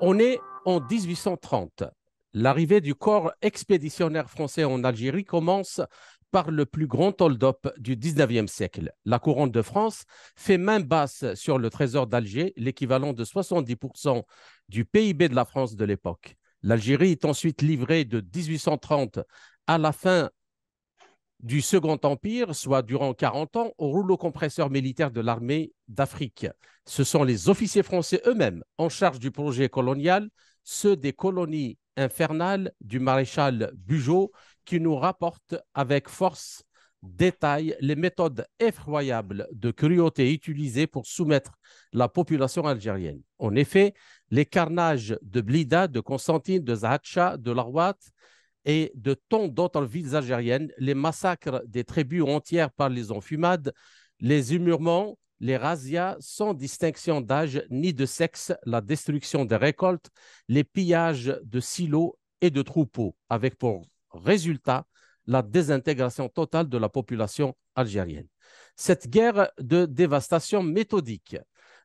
On est en 1830. L'arrivée du corps expéditionnaire français en Algérie commence par le plus grand hold-up du 19e siècle. La couronne de France fait main basse sur le trésor d'Alger, l'équivalent de 70% du PIB de la France de l'époque. L'Algérie est ensuite livrée de 1830 à la fin du Second Empire, soit durant 40 ans, au rouleau compresseur militaire de l'armée d'Afrique. Ce sont les officiers français eux-mêmes en charge du projet colonial, ceux des colonies infernales du maréchal Bugeaud, qui nous rapportent avec force détail les méthodes effroyables de cruauté utilisées pour soumettre la population algérienne. En effet, les carnages de Blida, de Constantine, de Zahatcha, de Larouat et de tant d'autres villes algériennes, les massacres des tribus entières par les enfumades, les humurements, les razzias sans distinction d'âge ni de sexe, la destruction des récoltes, les pillages de silos et de troupeaux, avec pour résultat la désintégration totale de la population algérienne. Cette guerre de dévastation méthodique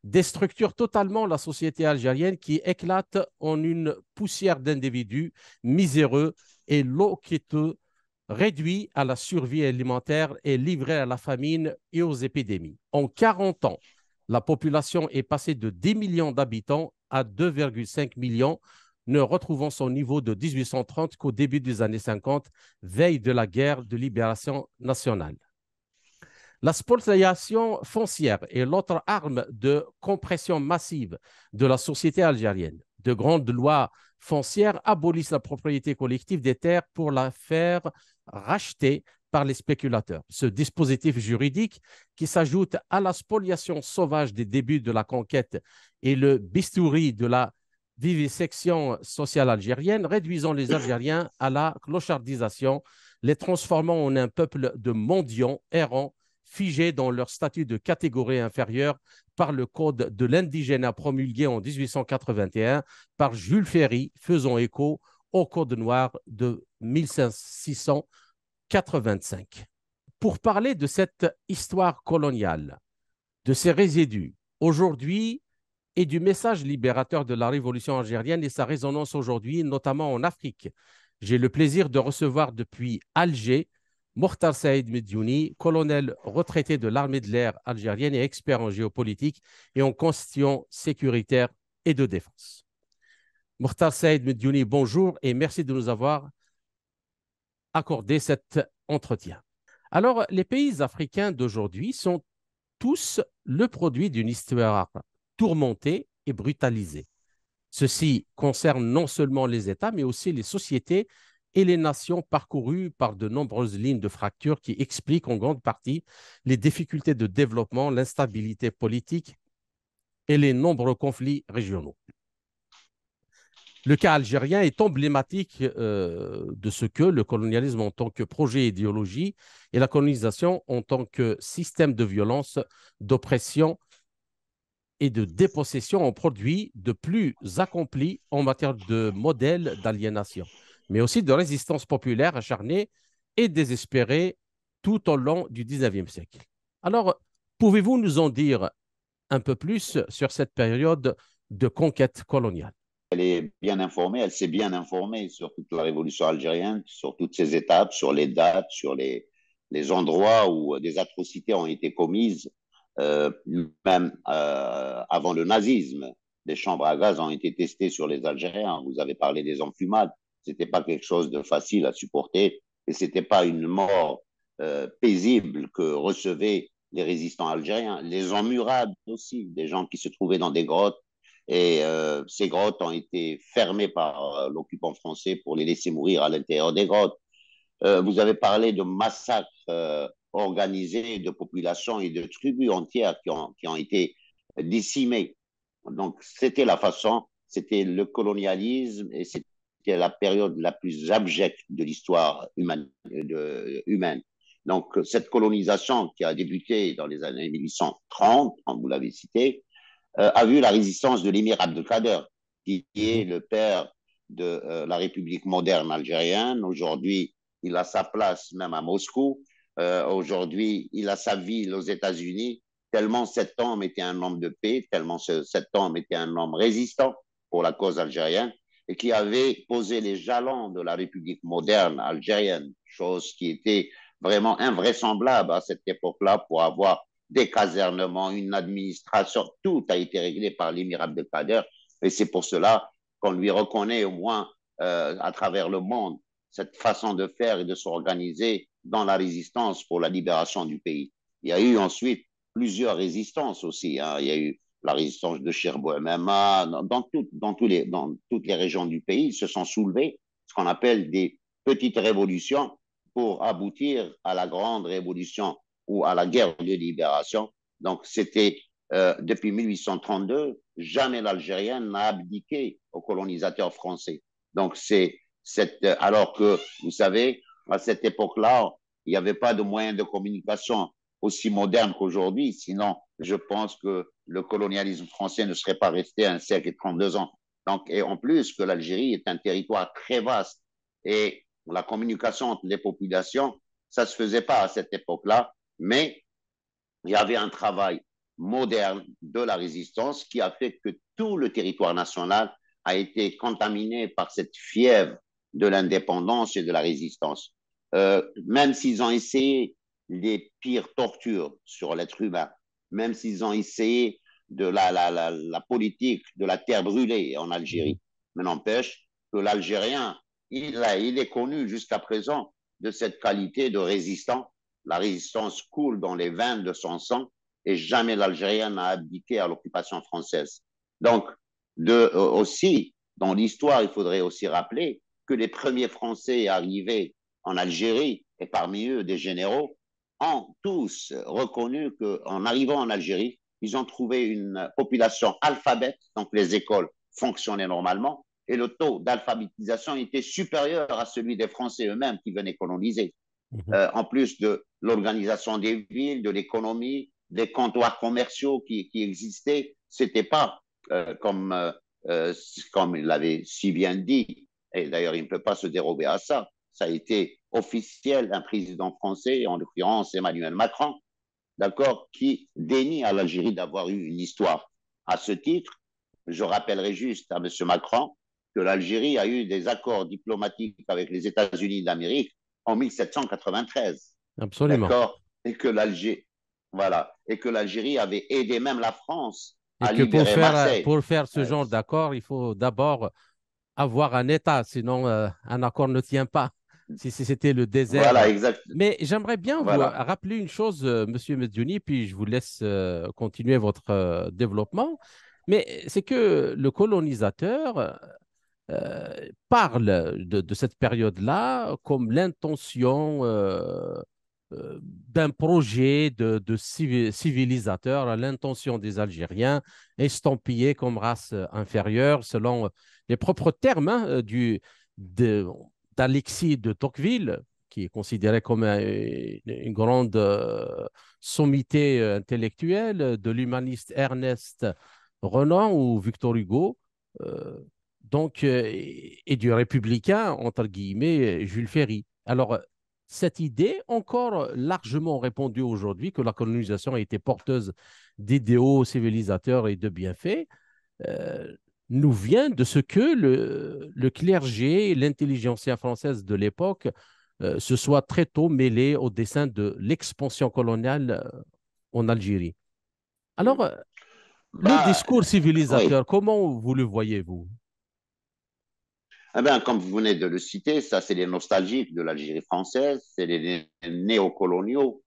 déstructure totalement la société algérienne qui éclate en une poussière d'individus miséreux et loqueteux, réduit à la survie alimentaire et livré à la famine et aux épidémies. En 40 ans, la population est passée de 10 millions d'habitants à 2,5 millions, ne retrouvant son niveau de 1830 qu'au début des années 50, veille de la guerre de libération nationale. La spoliation foncière est l'autre arme de compression massive de la société algérienne. De grandes lois foncières abolissent la propriété collective des terres pour la faire racheter par les spéculateurs. Ce dispositif juridique, qui s'ajoute à la spoliation sauvage des débuts de la conquête et le bistouri de la vivisection sociale algérienne, réduisant les Algériens à la clochardisation, les transformant en un peuple de mendiants errants, figés dans leur statut de catégorie inférieure par le code de l'indigénat promulgué en 1881 par Jules Ferry, faisant écho au code noir de 1685. Pour parler de cette histoire coloniale, de ses résidus, aujourd'hui, et du message libérateur de la révolution algérienne et sa résonance aujourd'hui, notamment en Afrique, j'ai le plaisir de recevoir depuis Alger Mokhtar Saïd Mediouni, colonel retraité de l'armée de l'air algérienne et expert en géopolitique et en questions sécuritaires et de défense. Mokhtar Saïd Mediouni, bonjour et merci de nous avoir accordé cet entretien. Alors, les pays africains d'aujourd'hui sont tous le produit d'une histoire tourmentée et brutalisée. Ceci concerne non seulement les États, mais aussi les sociétés et les nations parcourues par de nombreuses lignes de fracture qui expliquent en grande partie les difficultés de développement, l'instabilité politique et les nombreux conflits régionaux. Le cas algérien est emblématique de ce que le colonialisme en tant que projet idéologie et la colonisation en tant que système de violence, d'oppression et de dépossession ont produit de plus accompli en matière de modèles d'aliénation, mais aussi de résistance populaire acharnée et désespérée tout au long du 19e siècle. Alors, pouvez-vous nous en dire un peu plus sur cette période de conquête coloniale? Elle est bien informée, elle s'est bien informée sur toute la révolution algérienne, sur toutes ses étapes, sur les dates, sur les endroits où des atrocités ont été commises, même avant le nazisme. Des chambres à gaz ont été testées sur les Algériens. Vous avez parlé des enfumades. C'était pas quelque chose de facile à supporter et c'était pas une mort paisible que recevaient les résistants algériens. Les emmurades aussi, des gens qui se trouvaient dans des grottes et ces grottes ont été fermées par l'occupant français pour les laisser mourir à l'intérieur des grottes. Vous avez parlé de massacres organisés de populations et de tribus entières qui ont été décimées. Donc, c'était la façon, c'était le colonialisme et c'était la période la plus abjecte de l'histoire humaine. Donc, cette colonisation qui a débuté dans les années 1830, comme vous l'avez cité, a vu la résistance de l'émir Abdelkader, qui est le père de la République moderne algérienne. Aujourd'hui, il a sa place même à Moscou. Aujourd'hui, il a sa ville aux États-Unis, tellement cet homme était un homme de paix, tellement cet homme était un homme résistant pour la cause algérienne et qui avait posé les jalons de la République moderne algérienne, chose qui était vraiment invraisemblable à cette époque-là pour avoir des casernements, une administration, tout a été réglé par l'émir Abdelkader et c'est pour cela qu'on lui reconnaît au moins à travers le monde cette façon de faire et de s'organiser dans la résistance pour la libération du pays. Il y a eu ensuite plusieurs résistances aussi. Hein. Il y a eu la résistance de Cherbourg-MMA, dans toutes les régions du pays, se sont soulevés ce qu'on appelle des petites révolutions pour aboutir à la grande révolution ou à la guerre de libération. Donc, c'était depuis 1832, jamais l'Algérien n'a abdiqué aux colonisateurs français. Donc, alors que, vous savez, à cette époque-là, il n'y avait pas de moyens de communication aussi modernes qu'aujourd'hui. Sinon, je pense que le colonialisme français ne serait pas resté un siècle et 32 ans. Donc, et en plus que l'Algérie est un territoire très vaste et la communication entre les populations, ça ne se faisait pas à cette époque-là, mais il y avait un travail moderne de la résistance qui a fait que tout le territoire national a été contaminé par cette fièvre de l'indépendance et de la résistance. Même s'ils ont essayé les pires tortures sur l'être humain, même s'ils ont essayé de la politique de la terre brûlée en Algérie, mais n'empêche que l'Algérien, il est connu jusqu'à présent de cette qualité de résistant. La résistance coule dans les veines de son sang et jamais l'Algérien n'a abdiqué à l'occupation française. Donc, aussi, dans l'histoire, il faudrait aussi rappeler que les premiers Français arrivés en Algérie, et parmi eux des généraux, ont tous reconnu qu'en arrivant en Algérie, ils ont trouvé une population alphabète, donc les écoles fonctionnaient normalement, et le taux d'alphabétisation était supérieur à celui des Français eux-mêmes qui venaient coloniser. En plus de l'organisation des villes, de l'économie, des comptoirs commerciaux qui existaient, c'était pas comme il l'avait si bien dit, et d'ailleurs il ne peut pas se dérober à ça, ça a été officiel d'un président français, en l'occurrence Emmanuel Macron, d'accord, qui dénie à l'Algérie d'avoir eu une histoire. À ce titre, je rappellerai juste à M. Macron que l'Algérie a eu des accords diplomatiques avec les États-Unis d'Amérique en 1793, Absolument. d'accord, voilà, et que l'Algérie avait aidé même la France Et à que libérer Marseille. pour faire ce Euh, genre d'accord, il faut d'abord avoir un État, sinon un accord ne tient pas. Si c'était le désert. voilà, exact, Mais j'aimerais bien vous voilà. rappeler une chose, Monsieur Medjouni, puis je vous laisse continuer votre développement. Mais c'est que le colonisateur parle de cette période-là comme l'intention d'un projet de civilisateur, l'intention des Algériens, estampillés comme race inférieure, selon les propres termes hein, de- d'Alexis de Tocqueville, qui est considéré comme une grande sommité intellectuelle, de l'humaniste Ernest Renan ou Victor Hugo. Euh, et du républicain, entre guillemets, Jules Ferry. Alors, cette idée, encore largement répandue aujourd'hui, que la colonisation a été porteuse d'idéaux civilisateurs et de bienfaits, euh, nous vient de ce que le clergé et l'intelligentsia française de l'époque se soient très tôt mêlés au dessein de l'expansion coloniale en Algérie. Alors, le Bah, discours oui. civilisateur, comment vous le voyez-vous? Eh bien, comme vous venez de le citer, ça, c'est les nostalgiques de l'Algérie française, c'est les néocoloniaux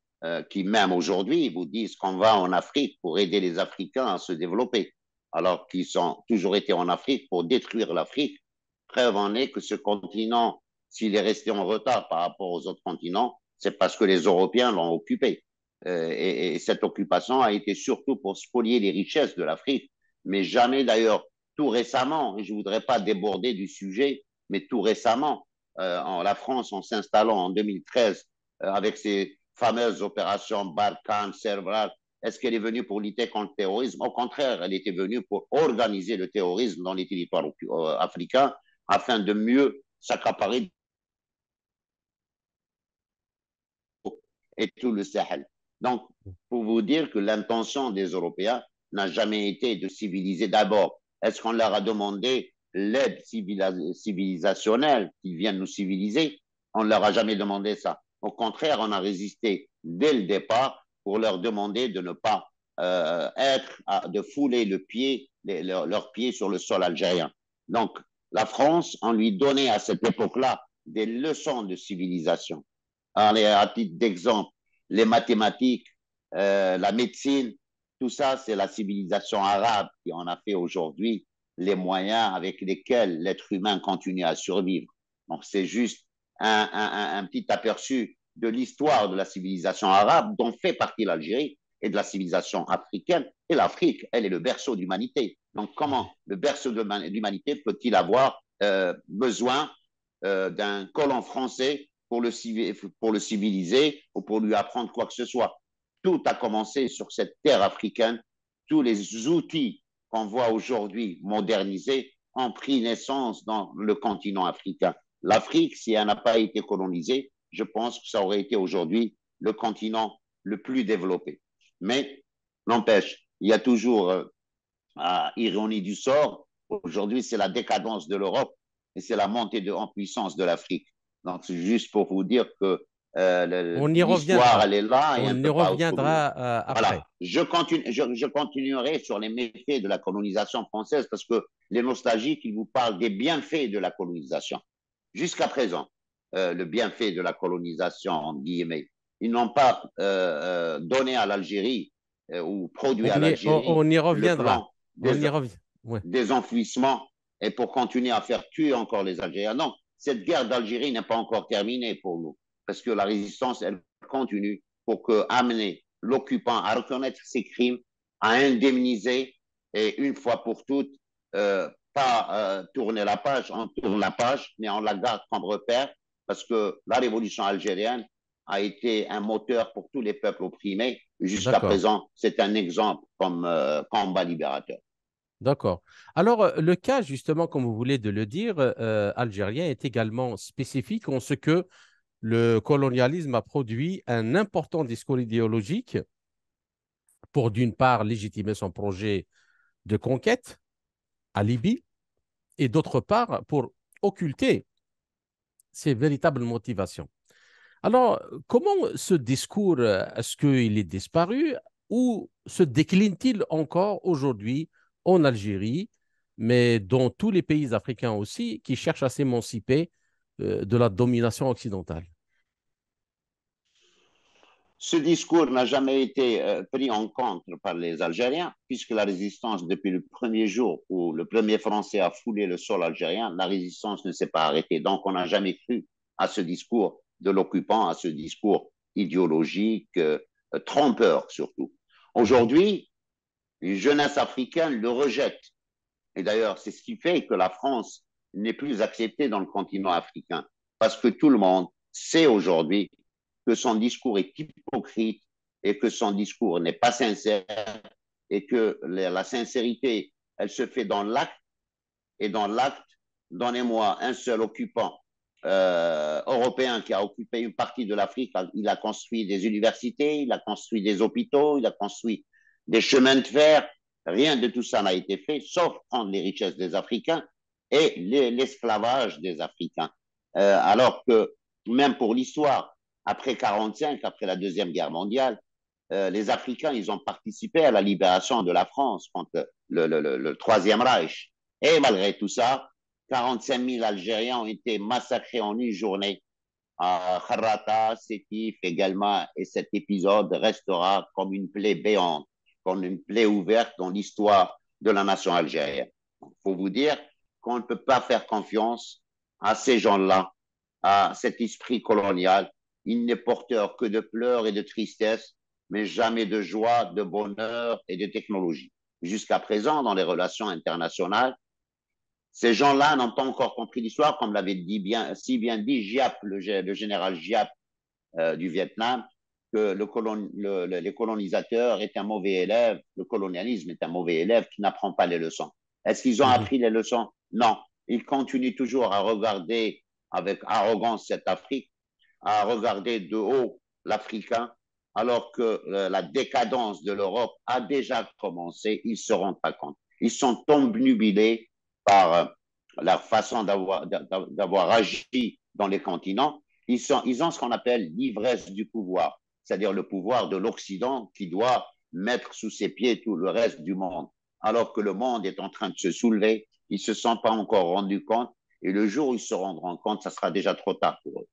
qui, même aujourd'hui, vous disent qu'on va en Afrique pour aider les Africains à se développer, alors qu'ils ont toujours été en Afrique pour détruire l'Afrique. Preuve en est que ce continent, s'il est resté en retard par rapport aux autres continents, c'est parce que les Européens l'ont occupé. Et cette occupation a été surtout pour spolier les richesses de l'Afrique, mais jamais d'ailleurs tout récemment, et je ne voudrais pas déborder du sujet, mais tout récemment, la France, en s'installant en 2013 avec ses fameuses opérations Barkhane, Cerval, est-ce qu'elle est venue pour lutter contre le terrorisme? Au contraire, elle était venue pour organiser le terrorisme dans les territoires africains afin de mieux s'accaparer et tout le Sahel. Donc, pour vous dire que l'intention des Européens n'a jamais été de civiliser d'abord Est-ce qu'on leur a demandé l'aide civilisationnelle, qu'ils viennent nous civiliser? On ne leur a jamais demandé ça. Au contraire, on a résisté dès le départ pour leur demander de ne pas de fouler leurs pieds sur le sol algérien. Donc, la France, on lui donnait à cette époque-là des leçons de civilisation. Allez, à titre d'exemple, les mathématiques, la médecine, tout ça, c'est la civilisation arabe qui en a fait aujourd'hui les moyens avec lesquels l'être humain continue à survivre. Donc, c'est juste un petit aperçu de l'histoire de la civilisation arabe dont fait partie l'Algérie et de la civilisation africaine. Et l'Afrique, elle est le berceau de l'humanité. Donc, comment le berceau de l'humanité peut-il avoir besoin d'un colon français pour le civiliser ou pour lui apprendre quoi que ce soit? Tout a commencé sur cette terre africaine. Tous les outils qu'on voit aujourd'hui modernisés ont pris naissance dans le continent africain. L'Afrique, si elle n'a pas été colonisée, je pense que ça aurait été aujourd'hui le continent le plus développé. Mais n'empêche, il y a toujours ironie du sort. Aujourd'hui, c'est la décadence de l'Europe et c'est la montée en puissance de l'Afrique. Donc, c'est juste pour vous dire que On y l'histoire, reviendra. elle est là et On elle ne y peut pas oublier. reviendra Voilà. après. Je continuerai sur les méfaits de la colonisation française parce que les nostalgiques, ils vous parlent des bienfaits de la colonisation. Jusqu'à présent, le bienfait de la colonisation, en guillemets, ils n'ont pas donné à l'Algérie ou produit à l'Algérie On y le reviendra. plan On y revient. Ouais. des enfouissements et pour continuer à faire tuer encore les Algériens. Non, cette guerre d'Algérie n'est pas encore terminée pour nous parce que la résistance, elle continue pour amener l'occupant à reconnaître ses crimes, à indemniser et une fois pour toutes, pas tourner la page, on tourne la page, mais on la garde comme repère parce que la révolution algérienne a été un moteur pour tous les peuples opprimés. Jusqu'à D'accord. présent, c'est un exemple comme combat libérateur. D'accord. Alors, le cas, justement, comme vous voulez de le dire, algérien est également spécifique en ce que le colonialisme a produit un important discours idéologique pour, d'une part, légitimer son projet de conquête à Libye et, d'autre part, pour occulter ses véritables motivations. Alors, comment ce discours, est-ce qu'il est disparu ou se décline-t-il encore aujourd'hui en Algérie, mais dans tous les pays africains aussi qui cherchent à s'émanciper de la domination occidentale? Ce discours n'a jamais été pris en compte par les Algériens, puisque la résistance, depuis le premier jour où le premier Français a foulé le sol algérien, la résistance ne s'est pas arrêtée. Donc, on n'a jamais cru à ce discours de l'occupant, à ce discours idéologique, trompeur surtout. Mhm. Aujourd'hui, les jeunesses africaines le rejettent. Et d'ailleurs, c'est ce qui fait que la France n'est plus acceptée dans le continent africain, parce que tout le monde sait aujourd'hui que son discours est hypocrite et que son discours n'est pas sincère et que la sincérité, elle se fait dans l'acte et dans l'acte, donnez-moi un seul occupant européen qui a occupé une partie de l'Afrique. Il a construit des universités, il a construit des hôpitaux, il a construit des chemins de fer. Rien de tout ça n'a été fait, sauf prendre les richesses des Africains et l'esclavage des Africains. Alors que même pour l'histoire, après 45, après la Deuxième Guerre mondiale, les Africains, ils ont participé à la libération de la France contre le Troisième Reich. Et malgré tout ça, 45 000 Algériens ont été massacrés en une journée à Kharrata, Sétif également, et cet épisode restera comme une plaie béante, comme une plaie ouverte dans l'histoire de la nation algérienne. Il faut vous dire qu'on ne peut pas faire confiance à ces gens-là, à cet esprit colonial. Il n'est porteur que de pleurs et de tristesse, mais jamais de joie, de bonheur et de technologie. Jusqu'à présent, dans les relations internationales, ces gens-là n'ont pas encore compris l'histoire, comme l'avait si bien dit Giap, le général Giap du Vietnam, que les colonisateurs est un mauvais élève, le colonialisme est un mauvais élève qui n'apprend pas les leçons. Est-ce qu'ils ont Mhm. appris les leçons? Non. Ils continuent toujours à regarder avec arrogance cette Afrique, à regarder de haut l'Africain, alors que la décadence de l'Europe a déjà commencé, ils ne se rendent pas compte. Ils sont obnubilés par leur façon d'avoir agi dans les continents. Ils ont ce qu'on appelle l'ivresse du pouvoir, c'est-à-dire le pouvoir de l'Occident qui doit mettre sous ses pieds tout le reste du monde. Alors que le monde est en train de se soulever, ils ne se sont pas encore rendus compte et le jour où ils se rendront compte, ça sera déjà trop tard pour eux.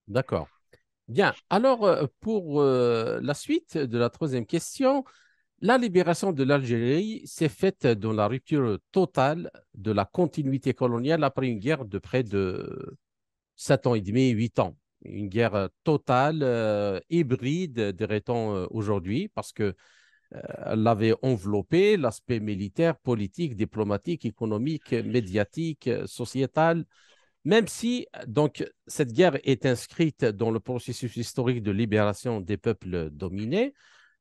D'accord. Bien. Alors, pour la suite de la troisième question, la libération de l'Algérie s'est faite dans la rupture totale de la continuité coloniale après une guerre de près de 7 ans et demi, 8 ans. Une guerre totale, hybride, dirait-on aujourd'hui, parce que elle avait enveloppé l'aspect militaire, politique, diplomatique, économique, médiatique, sociétal, même si donc cette guerre est inscrite dans le processus historique de libération des peuples dominés.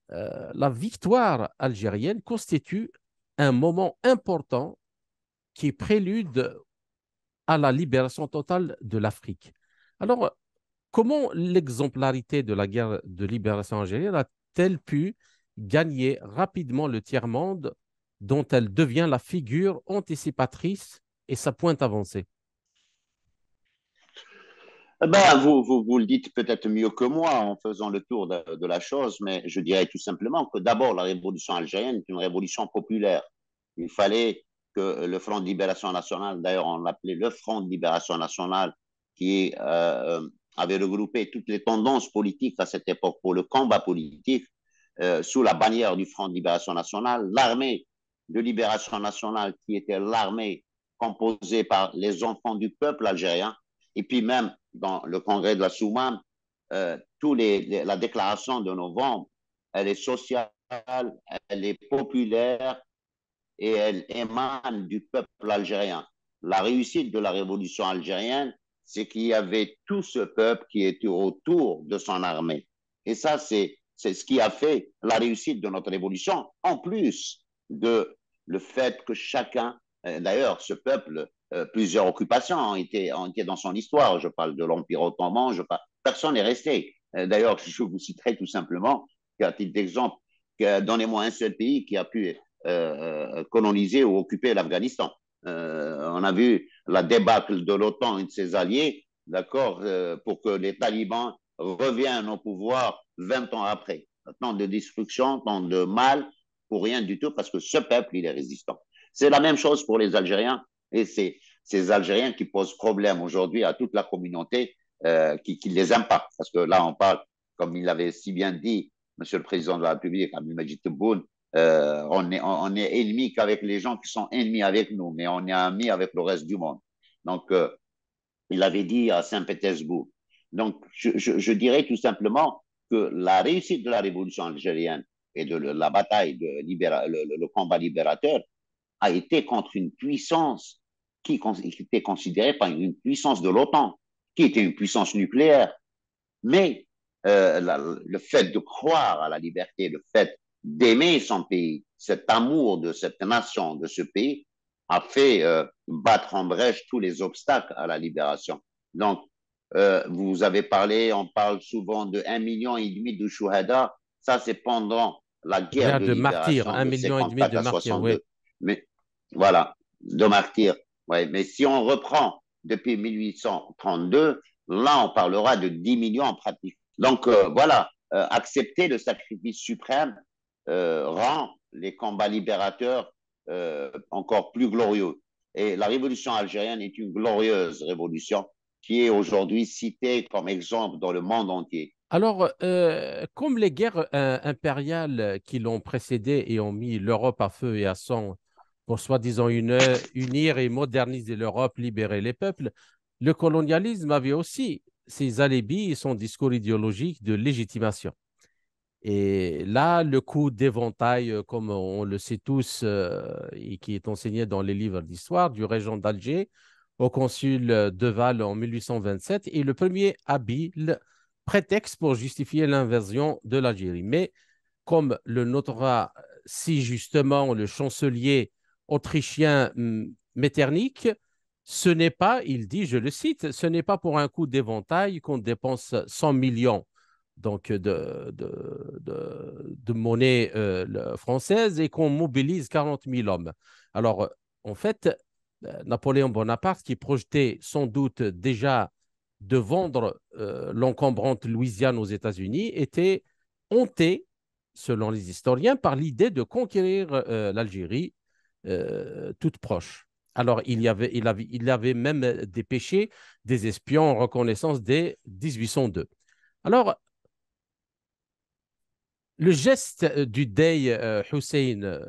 La victoire algérienne constitue un moment important qui prélude à la libération totale de l'Afrique. Alors, comment l'exemplarité de la guerre de libération algérienne a-t-elle pu gagner rapidement le tiers-monde dont elle devient la figure anticipatrice et sa pointe avancée? Eh ben, vous le dites peut-être mieux que moi en faisant le tour de la chose, mais je dirais tout simplement que d'abord, la révolution algérienne est une révolution populaire. Il fallait que le Front de libération nationale, d'ailleurs on l'appelait le Front de libération nationale, qui avait regroupé toutes les tendances politiques à cette époque pour le combat politique, sous la bannière du Front de libération nationale, l'armée de libération nationale qui était l'armée composée par les enfants du peuple algérien, et puis même dans le congrès de la Soumane, la déclaration de novembre, elle est sociale, elle est populaire et elle émane du peuple algérien. La réussite de la révolution algérienne, c'est qu'il y avait tout ce peuple qui était autour de son armée. Et ça, c'est ce qui a fait la réussite de notre révolution, en plus de le fait que chacun, d'ailleurs, ce peuple, plusieurs occupations ont été dans son histoire. Je parle de l'Empire ottoman, personne n'est resté. D'ailleurs, je vous citerai tout simplement, à titre d'exemple, donnez-moi un seul pays qui a pu coloniser ou occuper l'Afghanistan. On a vu la débâcle de l'OTAN et de ses alliés, d'accord, pour que les talibans reviennent au pouvoir 20 ans après. Tant de destruction, tant de mal, pour rien du tout, parce que ce peuple, il est résistant. C'est la même chose pour les Algériens, et c'est ces Algériens qui posent problème aujourd'hui à toute la communauté qui les impacte. Parce que là, on parle, comme il l'avait si bien dit, Monsieur le Président de la République, Abdelmajid Tebboune, on est ennemis qu'avec les gens qui sont ennemis avec nous, mais on est amis avec le reste du monde. Donc, il avait dit à Saint-Pétersbourg. Donc, je dirais tout simplement que la réussite de la révolution algérienne et de la bataille, le combat libérateur, a été contre une puissance qui était considérée par une puissance de l'OTAN, qui était une puissance nucléaire. Mais le fait de croire à la liberté, le fait d'aimer son pays, cet amour de cette nation, de ce pays, a fait battre en brèche tous les obstacles à la libération. Donc, vous avez parlé, on parle souvent de 1,5 million de shuhada. Ça, c'est pendant la guerre Guerre de de martyrs, libération un de million et demi 54 de à martyrs, oui. 62. Mais voilà, de martyrs. Ouais. Mais si on reprend depuis 1832, là, on parlera de 10 millions en pratique. Donc, voilà, accepter le sacrifice suprême rend les combats libérateurs encore plus glorieux. Et la révolution algérienne est une glorieuse révolution qui est aujourd'hui citée comme exemple dans le monde entier. Alors, comme les guerres impériales qui l'ont précédé et ont mis l'Europe à feu et à sang pour soi-disant unir et moderniser l'Europe, libérer les peuples, le colonialisme avait aussi ses alibis et son discours idéologique de légitimation. Et là, le coup d'éventail, comme on le sait tous et qui est enseigné dans les livres d'histoire, du régent d'Alger au consul de Val en 1827 est le premier habile prétexte pour justifier l'invasion de l'Algérie. Mais comme le notera si justement le chancelier autrichien Metternich, ce n'est pas, il dit, je le cite, ce n'est pas pour un coup d'éventail qu'on dépense 100 millions donc de monnaie française et qu'on mobilise 40 000 hommes. Alors, en fait, Napoléon Bonaparte, qui projetait sans doute déjà de vendre l'encombrante Louisiane aux États-Unis, était hanté, selon les historiens, par l'idée de conquérir l'Algérie toute proche. Alors, il avait même dépêché des espions en reconnaissance dès 1802. Alors, le geste du Dey Hussein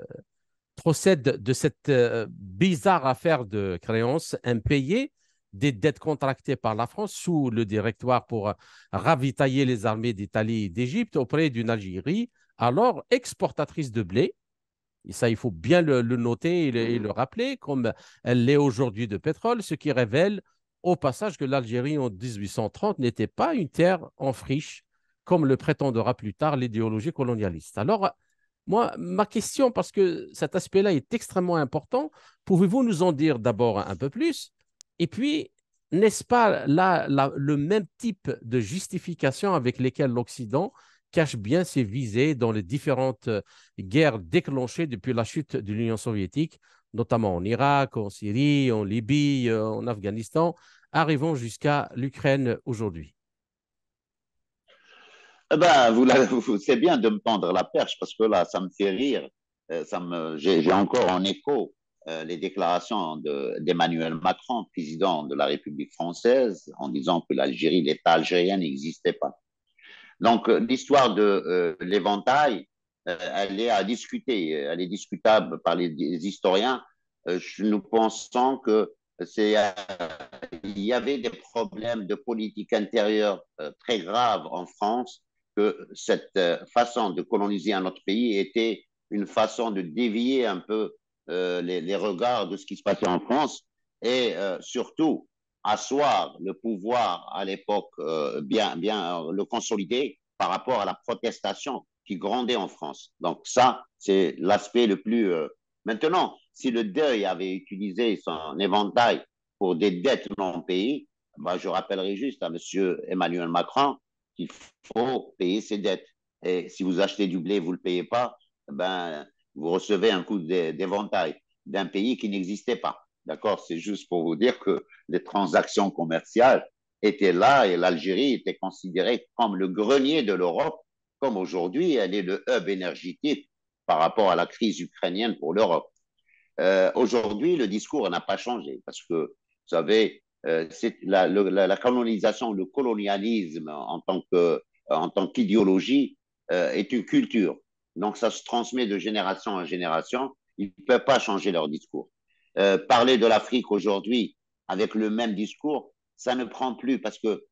procède de cette bizarre affaire de créance impayée des dettes contractées par la France sous le directoire pour ravitailler les armées d'Italie et d'Égypte auprès d'une Algérie alors exportatrice de blé. Et ça, il faut bien le noter et le rappeler, comme elle l'est aujourd'hui de pétrole, ce qui révèle au passage que l'Algérie en 1830 n'était pas une terre en friche, comme le prétendra plus tard l'idéologie colonialiste. Alors, moi, ma question, parce que cet aspect-là est extrêmement important, pouvez-vous nous en dire d'abord un peu plus? Et puis, n'est-ce pas là le même type de justification avec lesquelles l'Occident cache bien ses visées dans les différentes guerres déclenchées depuis la chute de l'Union soviétique, notamment en Irak, en Syrie, en Libye, en Afghanistan, arrivant jusqu'à l'Ukraine aujourd'hui? Eh ben, c'est bien de me tendre la perche parce que là, ça me fait rire. J'ai encore en écho les déclarations d'Emmanuel Macron, président de la République française, en disant que l'Algérie, l'État algérien n'existait pas. Donc, l'histoire de l'éventail, elle est discutable par les historiens. Nous pensons que c'est, euh, il y avait des problèmes de politique intérieure très graves en France, que cette façon de coloniser un autre pays était une façon de dévier un peu les regards de ce qui se passait en France et surtout asseoir le pouvoir à l'époque, bien le consolider par rapport à la protestation qui grondait en France. Donc ça, c'est l'aspect le plus... Maintenant, si le deuil avait utilisé son éventail pour des dettes non payées, ben, je rappellerai juste à M. Emmanuel Macron qu'il faut payer ses dettes. Et si vous achetez du blé, vous ne le payez pas, ben, vous recevez un coup d'éventail d'un pays qui n'existait pas. D'accord? C'est juste pour vous dire que les transactions commerciales étaient là et l'Algérie était considérée comme le grenier de l'Europe, comme aujourd'hui elle est le hub énergétique par rapport à la crise ukrainienne pour l'Europe. Aujourd'hui, le discours n'a pas changé parce que, vous savez, la colonisation, le colonialisme en tant qu'idéologie est une culture. Donc, ça se transmet de génération en génération. Ils ne peuvent pas changer leur discours. Parler de l'Afrique aujourd'hui avec le même discours, ça ne prend plus parce que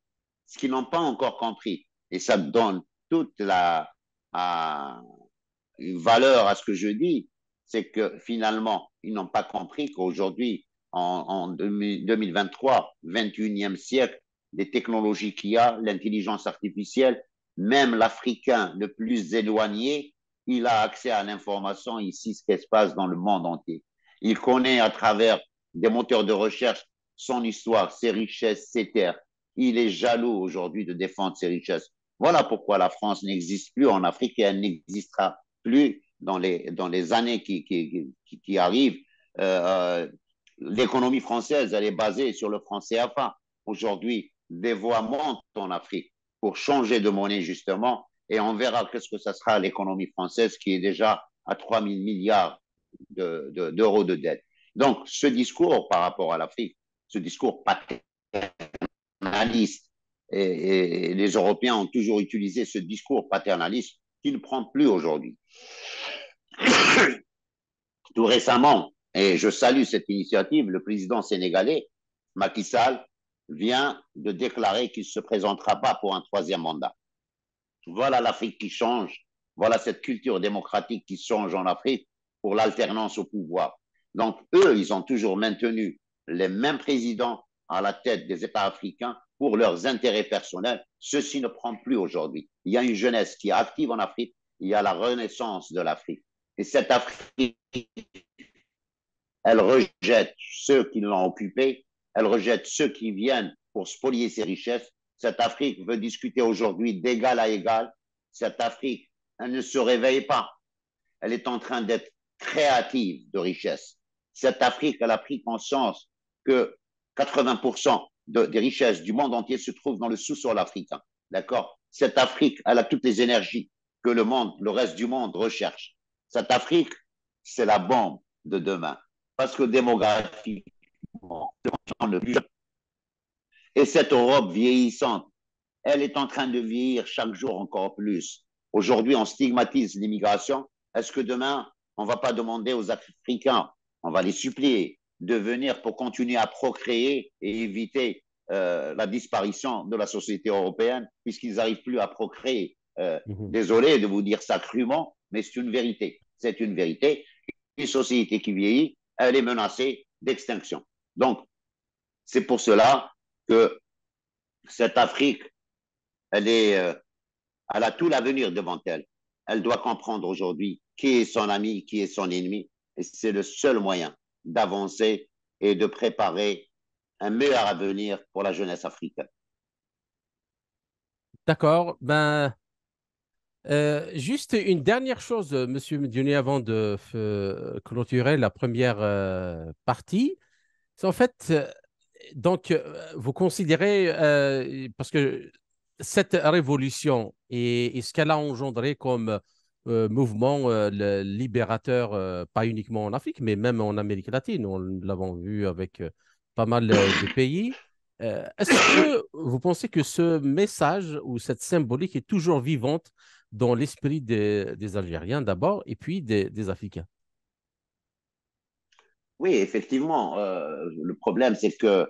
ce qu'ils n'ont pas encore compris, et ça donne toute la valeur à ce que je dis, c'est que finalement, ils n'ont pas compris qu'aujourd'hui, en 2023, 21e siècle, les technologies qu'il y a, l'intelligence artificielle, même l'Africain le plus éloigné, il a accès à l'information ici, ce qui se passe dans le monde entier. Il connaît à travers des moteurs de recherche son histoire, ses richesses, ses terres. Il est jaloux aujourd'hui de défendre ses richesses. Voilà pourquoi la France n'existe plus en Afrique et elle n'existera plus dans les années qui arrivent. L'économie française, elle est basée sur le franc CFA. Aujourd'hui, des voix montent en Afrique pour changer de monnaie, justement, et on verra qu'est-ce que ça sera l'économie française qui est déjà à 3 000 milliards d'euros de dette. Donc, ce discours par rapport à l'Afrique, ce discours paternaliste, et les Européens ont toujours utilisé ce discours paternaliste qui ne prend plus aujourd'hui. Tout récemment, et je salue cette initiative, le président sénégalais, Macky Sall, vient de déclarer qu'il ne se présentera pas pour un troisième mandat. Voilà l'Afrique qui change, voilà cette culture démocratique qui change en Afrique pour l'alternance au pouvoir. Donc, eux, ils ont toujours maintenu les mêmes présidents à la tête des États africains pour leurs intérêts personnels. Ceci ne prend plus aujourd'hui. Il y a une jeunesse qui est active en Afrique, il y a la renaissance de l'Afrique. Et cette Afrique, elle rejette ceux qui l'ont occupée, elle rejette ceux qui viennent pour spolier ses richesses. Cette Afrique veut discuter aujourd'hui d'égal à égal. Cette Afrique, elle ne se réveille pas. Elle est en train d'être créative de richesse. Cette Afrique, elle a pris conscience que 80% des richesses du monde entier se trouvent dans le sous-sol africain. D'accord? Cette Afrique, elle a toutes les énergies que le monde, le reste du monde recherche. Cette Afrique, c'est la bombe de demain. Parce que démographiquement, le plus jeune. Et cette Europe vieillissante, elle est en train de vieillir chaque jour encore plus. Aujourd'hui, on stigmatise l'immigration. Est-ce que demain, on ne va pas demander aux Africains, on va les supplier de venir pour continuer à procréer et éviter la disparition de la société européenne, puisqu'ils n'arrivent plus à procréer. Désolé de vous dire ça crûment, mais c'est une vérité. C'est une vérité. Une société qui vieillit, elle est menacée d'extinction. Donc, c'est pour cela que cette Afrique, elle a tout l'avenir devant elle. Elle doit comprendre aujourd'hui qui est son ami, qui est son ennemi. Et c'est le seul moyen d'avancer et de préparer un meilleur avenir pour la jeunesse africaine. D'accord. Juste une dernière chose, Monsieur Medjuni, avant de clôturer la première partie. C'est en fait, vous considérez, parce que cette révolution et ce qu'elle a engendré comme mouvement libérateur, pas uniquement en Afrique, mais même en Amérique latine, on l'avons vu avec pas mal de pays. Est-ce que vous pensez que ce message ou cette symbolique est toujours vivante dans l'esprit des Algériens d'abord et puis des Africains? Oui, effectivement. Le problème, c'est que,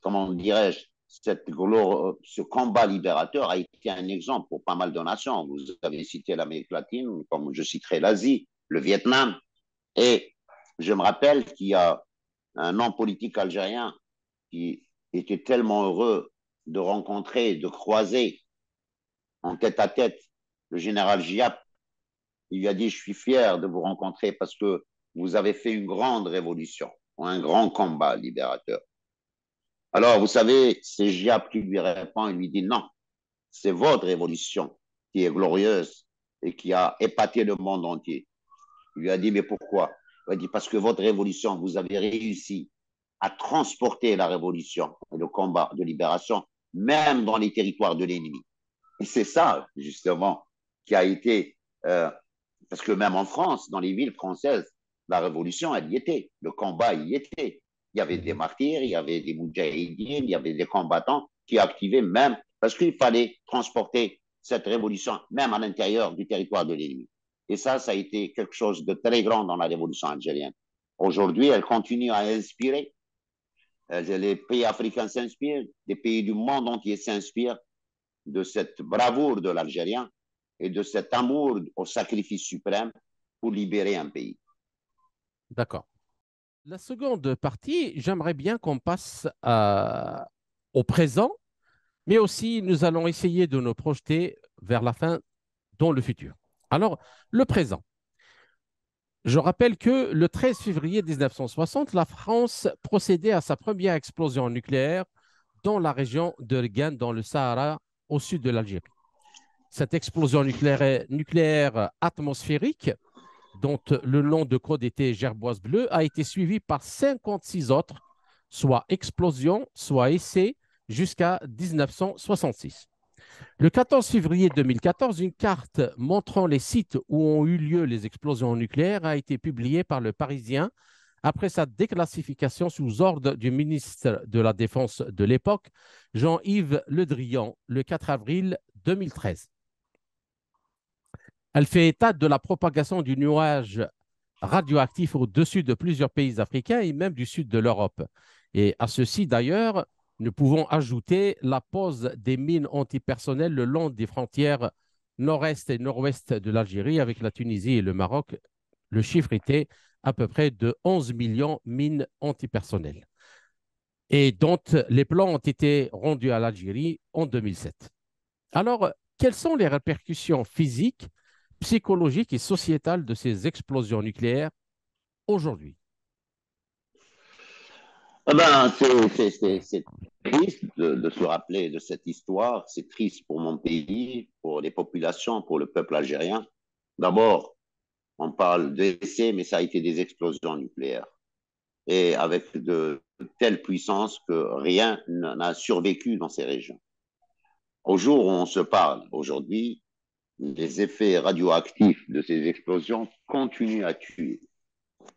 comment dirais-je, ce combat libérateur a été un exemple pour pas mal de nations. Vous avez cité l'Amérique latine, comme je citerai l'Asie, le Vietnam. Et je me rappelle qu'il y a un homme politique algérien qui était tellement heureux de rencontrer, de croiser en tête à tête le général Giap. Il lui a dit, je suis fier de vous rencontrer parce que vous avez fait une grande révolution, un grand combat libérateur. Alors, vous savez, c'est Giap qui lui répond, il lui dit, non, c'est votre révolution qui est glorieuse et qui a épaté le monde entier. Il lui a dit, mais pourquoi? Il a dit, parce que votre révolution, vous avez réussi à transporter la révolution et le combat de libération, même dans les territoires de l'ennemi. Et c'est ça, justement, qui a été, parce que même en France, dans les villes françaises, la révolution, elle y était, le combat y était. Il y avait des martyrs, il y avait des moudjahidines, il y avait des combattants qui activaient même, parce qu'il fallait transporter cette révolution, même à l'intérieur du territoire de l'ennemi. Et ça a été quelque chose de très grand dans la révolution algérienne. Aujourd'hui, elle continue à inspirer. Les pays africains s'inspirent, les pays du monde entier s'inspirent de cette bravoure de l'Algérien et de cet amour au sacrifice suprême pour libérer un pays. D'accord. La seconde partie, j'aimerais bien qu'on passe au présent, mais aussi nous allons essayer de nous projeter vers la fin dans le futur. Alors, le présent. Je rappelle que le 13 février 1960, la France procédait à sa première explosion nucléaire dans la région de Ghan, dans le Sahara, au sud de l'Algérie. Cette explosion nucléaire atmosphérique, dont le nom de code était Gerboise bleue, a été suivie par 56 autres, soit explosions, soit essais, jusqu'à 1966. Le 14 février 2014, une carte montrant les sites où ont eu lieu les explosions nucléaires a été publiée par le Parisien après sa déclassification sous ordre du ministre de la Défense de l'époque, Jean-Yves Le Drian, le 4 avril 2013. Elle fait état de la propagation du nuage radioactif au-dessus de plusieurs pays africains et même du sud de l'Europe. Et à ceci, d'ailleurs, nous pouvons ajouter la pose des mines antipersonnelles le long des frontières nord-est et nord-ouest de l'Algérie avec la Tunisie et le Maroc. Le chiffre était à peu près de 11 millions de mines antipersonnelles et dont les plans ont été rendus à l'Algérie en 2007. Alors, quelles sont les répercussions physiques, psychologiques et sociétales de ces explosions nucléaires aujourd'hui? Eh ben, c'est triste de se rappeler de cette histoire. C'est triste pour mon pays, pour les populations, pour le peuple algérien. D'abord, on parle d'essais, mais ça a été des explosions nucléaires. Et avec de telles puissances que rien n'a survécu dans ces régions. Au jour où on se parle aujourd'hui, les effets radioactifs de ces explosions continuent à tuer.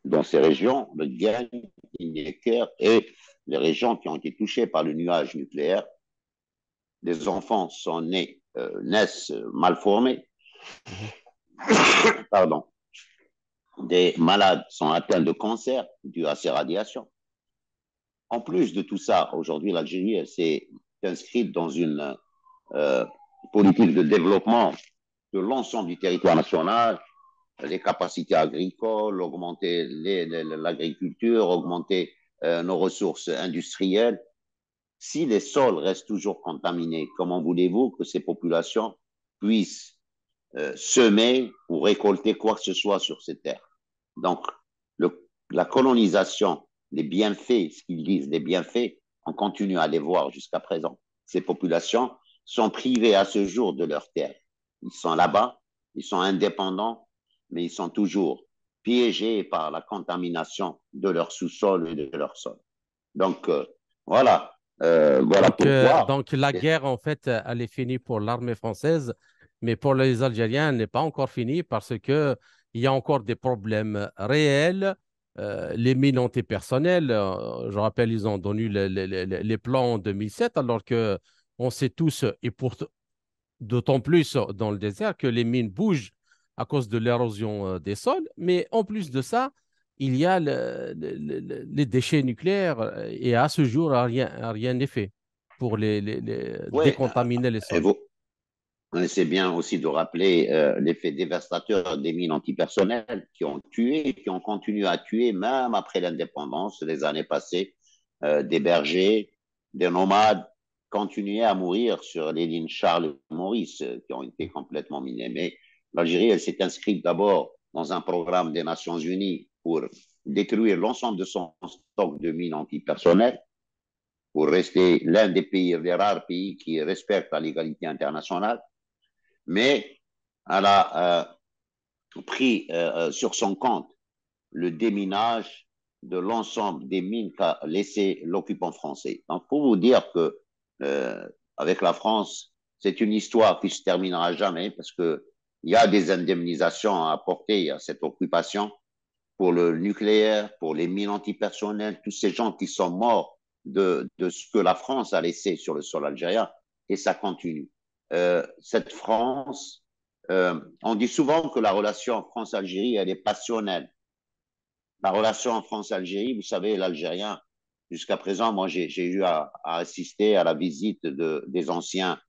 Dans ces régions, le Gagne, Necker et les régions qui ont été touchées par le nuage nucléaire, des enfants sont nés, naissent mal formés, Mhm. pardon, des malades sont atteints de cancer dû à ces radiations. En plus de tout ça, aujourd'hui, l'Algérie s'est inscrite dans une euh, politique de développement de l'ensemble du territoire national, les capacités agricoles, augmenter l'agriculture, augmenter nos ressources industrielles. Si les sols restent toujours contaminés, comment voulez-vous que ces populations puissent semer ou récolter quoi que ce soit sur ces terres? Donc, la colonisation, les bienfaits, ce qu'ils disent, les bienfaits, on continue à les voir jusqu'à présent. Ces populations sont privées à ce jour de leurs terres. Ils sont là-bas, ils sont indépendants, mais ils sont toujours piégés par la contamination de leur sous-sol et de leur sol. Donc, voilà. Voilà pourquoi. Donc la guerre, en fait, elle est finie pour l'armée française, mais pour les Algériens, elle n'est pas encore finie parce que il y a encore des problèmes réels. Les mines antipersonnelles, je rappelle, ils ont donné les plans en 2007, alors que on sait tous, et pour d'autant plus dans le désert, que les mines bougent à cause de l'érosion des sols. Mais en plus de ça, il y a les déchets nucléaires et à ce jour, rien n'est fait pour Oui, décontaminer les et sols. vous, c'est bien aussi de rappeler l'effet dévastateur des mines antipersonnelles qui ont tué et qui ont continué à tuer même après l'indépendance, les années passées. Des bergers, des nomades continuaient à mourir sur les lignes Charles-Maurice qui ont été complètement minées. Mais l'Algérie, elle s'est inscrite d'abord dans un programme des Nations Unies pour détruire l'ensemble de son stock de mines antipersonnelles, pour rester l'un des pays, des rares pays qui respectent la légalité internationale. Mais elle a pris sur son compte le déminage de l'ensemble des mines qu'a laissé l'occupant français. Donc, pour vous dire que avec la France, c'est une histoire qui se terminera jamais parce que il y a des indemnisations à apporter à cette occupation pour le nucléaire, pour les mines antipersonnelles, tous ces gens qui sont morts de ce que la France a laissé sur le sol algérien, et ça continue. Cette France, on dit souvent que la relation France-Algérie, elle est passionnelle. La relation France-Algérie, vous savez, l'Algérien, jusqu'à présent, moi, j'ai eu à assister à la visite des anciens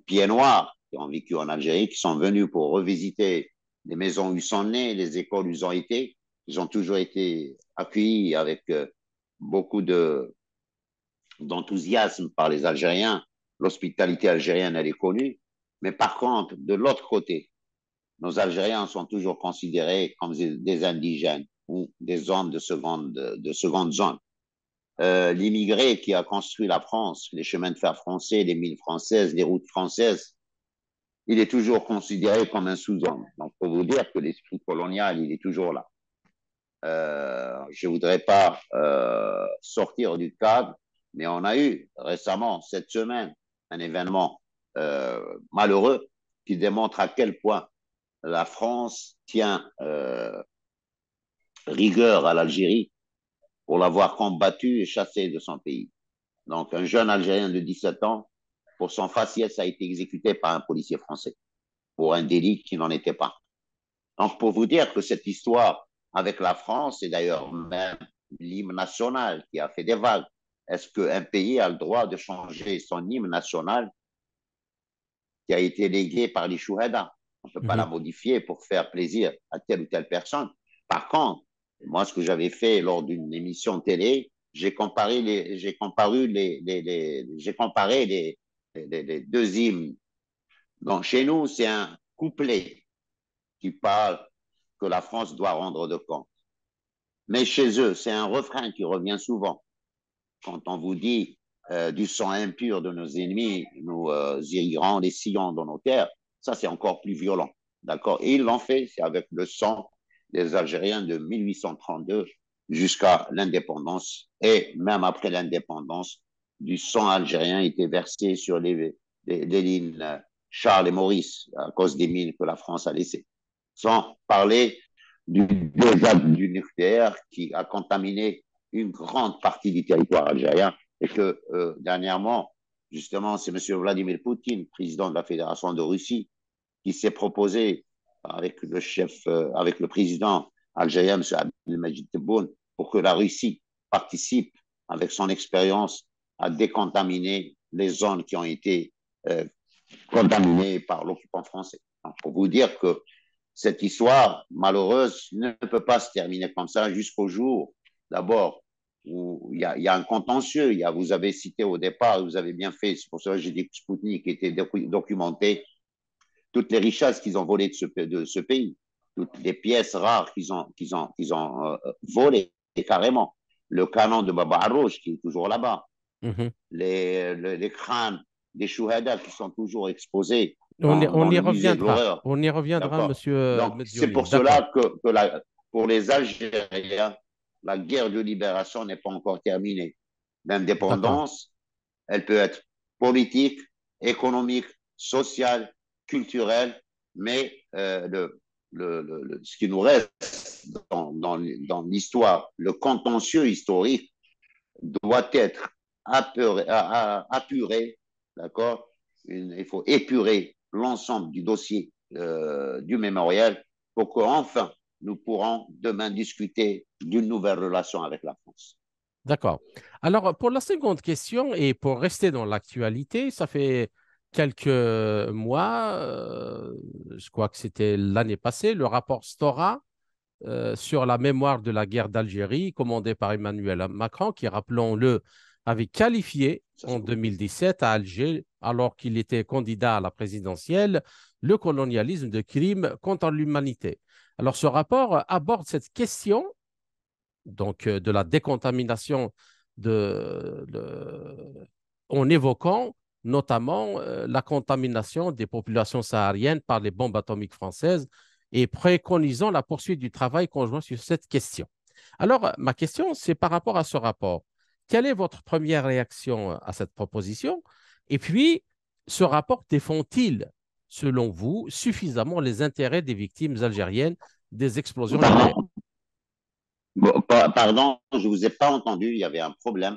pieds noirs qui ont vécu en Algérie, qui sont venus pour revisiter les maisons où ils sont nés, les écoles où ils ont été. Ils ont toujours été accueillis avec beaucoup d'enthousiasme par les Algériens. L'hospitalité algérienne, elle est connue. Mais par contre, de l'autre côté, nos Algériens sont toujours considérés comme des indigènes ou des hommes de seconde zone. L'immigré qui a construit la France, les chemins de fer français, les mines françaises, les routes françaises, il est toujours considéré comme un sous-homme. Donc, pour vous dire que l'esprit colonial, il est toujours là. Je ne voudrais pas sortir du cadre, mais on a eu récemment, cette semaine, un événement malheureux qui démontre à quel point la France tient rigueur à l'Algérie pour l'avoir combattu et chassé de son pays. Donc, un jeune Algérien de 17 ans, pour son faciès, a été exécuté par un policier français pour un délit qui n'en était pas. Donc, pour vous dire que cette histoire avec la France, et d'ailleurs même l'hymne national qui a fait des vagues, est-ce qu'un pays a le droit de changer son hymne national qui a été légué par les chouhada? On ne peut pas la Mhm. modifier pour faire plaisir à telle ou telle personne. Par contre, moi, ce que j'avais fait lors d'une émission télé, j'ai comparé les deux hymnes. Donc, chez nous, c'est un couplet qui parle que la France doit rendre de compte. Mais chez eux, c'est un refrain qui revient souvent. quand on vous dit du sang impur de nos ennemis, nous irriguerons les sillons de nos terres, ça c'est encore plus violent. D'accord. Et ils l'ont fait, c'est avec le sang des Algériens de 1832 jusqu'à l'indépendance. Et même après l'indépendance, du sang algérien était versé sur les lignes Charles et Maurice à cause des mines que la France a laissées. Sans parler du désastre du nucléaire qui a contaminé une grande partie du territoire algérien et que dernièrement, justement, c'est M. Vladimir Poutine, président de la Fédération de Russie, qui s'est proposé avec le chef, avec le président algérien, M. Abdelmajid Tebboune, pour que la Russie participe avec son expérience à décontaminer les zones qui ont été contaminées par l'occupant français. Donc, pour vous dire que cette histoire malheureuse ne peut pas se terminer comme ça jusqu'au jour, d'abord, où il y a un contentieux. Vous avez cité au départ, vous avez bien fait, c'est pour ça que j'ai dit que Spoutnik était documenté, toutes les richesses qu'ils ont volées de ce pays, toutes les pièces rares qu'ils ont volées carrément. Le canon de Baba Arrouj qui est toujours là-bas, les crânes des chouhadas qui sont toujours exposés On dans y le musée de reviendra. l'horreur. On y reviendra, D'accord. monsieur Donc, c'est Mediouni. pour D'accord. cela pour les Algériens, la guerre de libération n'est pas encore terminée. D'accord. L'indépendance, elle peut être politique, économique, sociale, culturelle, mais ce qui nous reste dans l'histoire, le contentieux historique, doit être apuré, d'accord. Il faut épurer l'ensemble du dossier du mémorial pour qu'enfin nous pourrons demain discuter d'une nouvelle relation avec la France. D'accord. Alors, pour la seconde question, et pour rester dans l'actualité, ça fait quelques mois, je crois que c'était l'année passée, le rapport Stora sur la mémoire de la guerre d'Algérie, commandé par Emmanuel Macron, qui, rappelons-le, avait qualifié Ça, en c'est beaucoup. 2017 à Alger, alors qu'il était candidat à la présidentielle, le colonialisme de crime contre l'humanité. Alors, ce rapport aborde cette question donc de la décontamination en évoquant notamment la contamination des populations sahariennes par les bombes atomiques françaises et préconisant la poursuite du travail conjoint sur cette question. Alors, ma question, c'est par rapport à ce rapport. Quelle est votre première réaction à cette proposition? Et puis, ce rapport défend-il, selon vous, suffisamment les intérêts des victimes algériennes des explosions nucléaires? Bon, pardon, je ne vous ai pas entendu, il y avait un problème.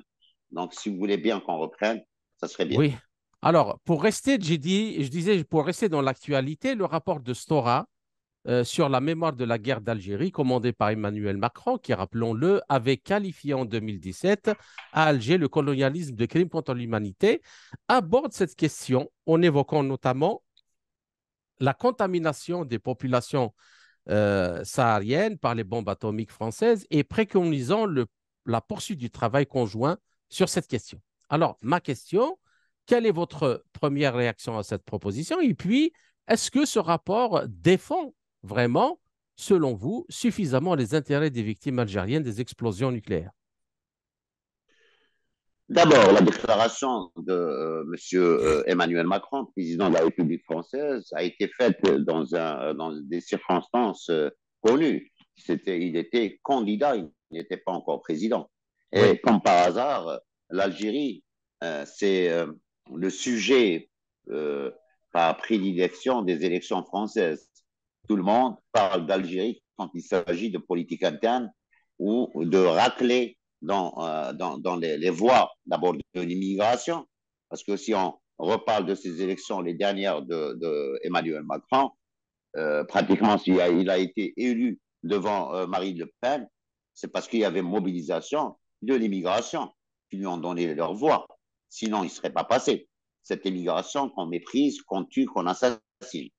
Donc, si vous voulez bien qu'on reprenne, ça serait bien. Oui. Alors, pour rester, je disais, pour rester dans l'actualité, le rapport de Stora sur la mémoire de la guerre d'Algérie, commandé par Emmanuel Macron, qui, rappelons-le, avait qualifié en 2017 à Alger le colonialisme de crime contre l'humanité, aborde cette question en évoquant notamment la contamination des populations sahariennes par les bombes atomiques françaises et préconisant la poursuite du travail conjoint sur cette question. Alors, ma question, quelle est votre première réaction à cette proposition? Et puis, est-ce que ce rapport défend vraiment, selon vous, suffisamment les intérêts des victimes algériennes des explosions nucléaires? D'abord, la déclaration de M. Emmanuel Macron, président de la République française, a été faite dans des circonstances connues. Il était candidat, il n'était pas encore président. Oui, Et comme par hasard, l'Algérie, c'est le sujet euh, par prédilection des élections françaises. Tout le monde parle d'Algérie quand il s'agit de politique interne ou de racler dans les voies d'abord de l'immigration, parce que si on reparle de ces élections, les dernières de Emmanuel Macron, pratiquement il a été élu devant Marine Le Pen, c'est parce qu'il y avait mobilisation de l'immigration qui lui ont donné leur voix. Sinon, il ne serait pas passé. Cette immigration qu'on méprise, qu'on tue, qu'on assassine.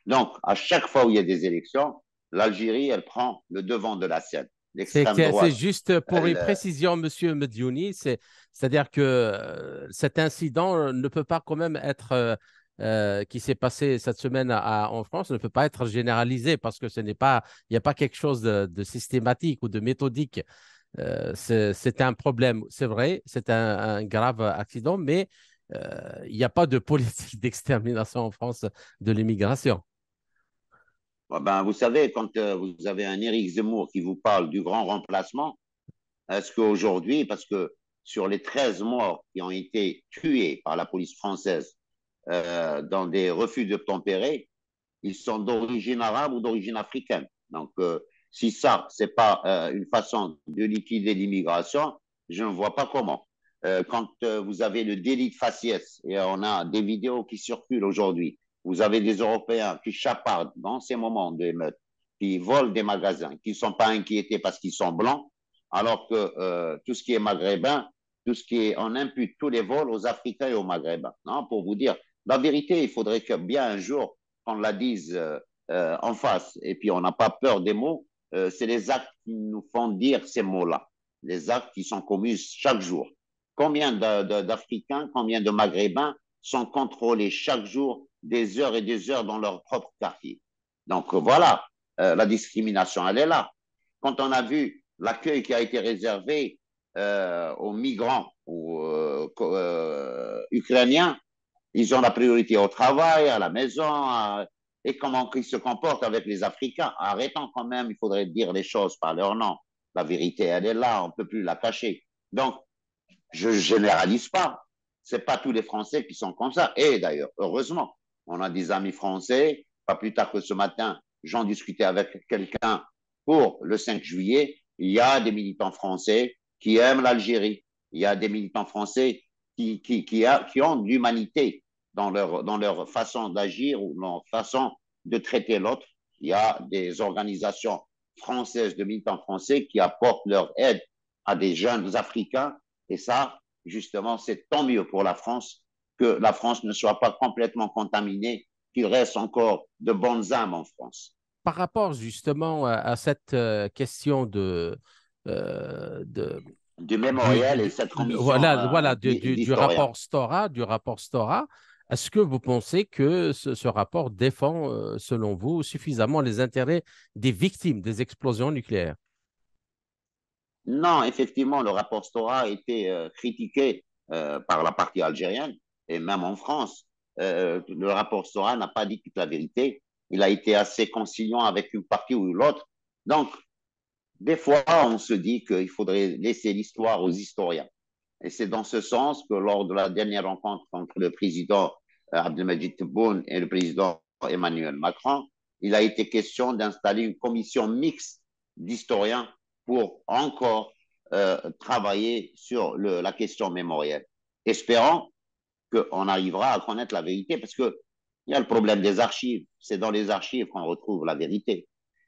Donc, à chaque fois où il y a des élections, l'Algérie, elle prend le devant de la scène. L'extrême c'est droite, juste pour une elle, précision, Monsieur Mediouni, c'est-à-dire que cet incident ne peut pas quand même être, qui s'est passé cette semaine en France, ne peut pas être généralisé parce que ce n'est pas, il n'y a pas quelque chose de systématique ou de méthodique. C'est un problème, c'est vrai, c'est un grave accident, mais il n'y a pas de politique d'extermination en France de l'immigration. Ah ben, vous savez, quand vous avez un Éric Zemmour qui vous parle du grand remplacement, est-ce qu'aujourd'hui, parce que sur les 13 morts qui ont été tués par la police française dans des refus d'obtempérer, ils sont d'origine arabe ou d'origine africaine. Donc, si ça, c'est pas une façon de liquider l'immigration, je ne vois pas comment. Quand vous avez le délit de faciès, et on a des vidéos qui circulent aujourd'hui, vous avez des Européens qui chapardent dans ces moments d'émeute, qui volent des magasins, qui ne sont pas inquiétés parce qu'ils sont blancs, alors que tout ce qui est maghrébin, tout ce qui est, on impute tous les vols aux Africains et aux Maghrébins. Non, pour vous dire, la vérité, il faudrait que bien un jour, qu'on la dise en face, et puis on n'a pas peur des mots, c'est les actes qui nous font dire ces mots-là, les actes qui sont commis chaque jour. Combien d'Africains, combien de Maghrébins sont contrôlés chaque jour des heures et des heures dans leur propre quartier. Donc voilà, la discrimination, elle est là. Quand on a vu l'accueil qui a été réservé aux migrants ou ukrainiens, ils ont la priorité au travail, à la maison, et comment ils se comportent avec les Africains. Arrêtons quand même, il faudrait dire les choses par leur nom. La vérité, elle est là, on ne peut plus la cacher. Donc, je ne généralise pas. Ce n'est pas tous les Français qui sont comme ça. Et d'ailleurs, heureusement, on a des amis français. Pas plus tard que ce matin, j'en discutais avec quelqu'un pour le 5 juillet. Il y a des militants français qui aiment l'Algérie. Il y a des militants français qui ont de l'humanité dans leur façon d'agir ou leur façon de traiter l'autre. Il y a des organisations françaises de militants français qui apportent leur aide à des jeunes Africains. Et ça, justement, c'est tant mieux pour la France que la France ne soit pas complètement contaminée, qu'il reste encore de bonnes âmes en France. Par rapport justement à cette question de, Du mémorial et cette commission voilà, d'historiens. Du rapport Stora, est-ce que vous pensez que ce rapport défend, selon vous, suffisamment les intérêts des victimes des explosions nucléaires? Non, effectivement, le rapport Stora a été critiqué par la partie algérienne et même en France. Le rapport Stora n'a pas dit toute la vérité. Il a été assez conciliant avec une partie ou l'autre. Donc, des fois, on se dit qu'il faudrait laisser l'histoire aux historiens. Et c'est dans ce sens que lors de la dernière rencontre entre le président Abdelmajid Tebboune et le président Emmanuel Macron, il a été question d'installer une commission mixte d'historiens pour encore travailler sur la question mémorielle. Espérons qu'on arrivera à connaître la vérité parce qu'il y a le problème des archives. C'est dans les archives qu'on retrouve la vérité.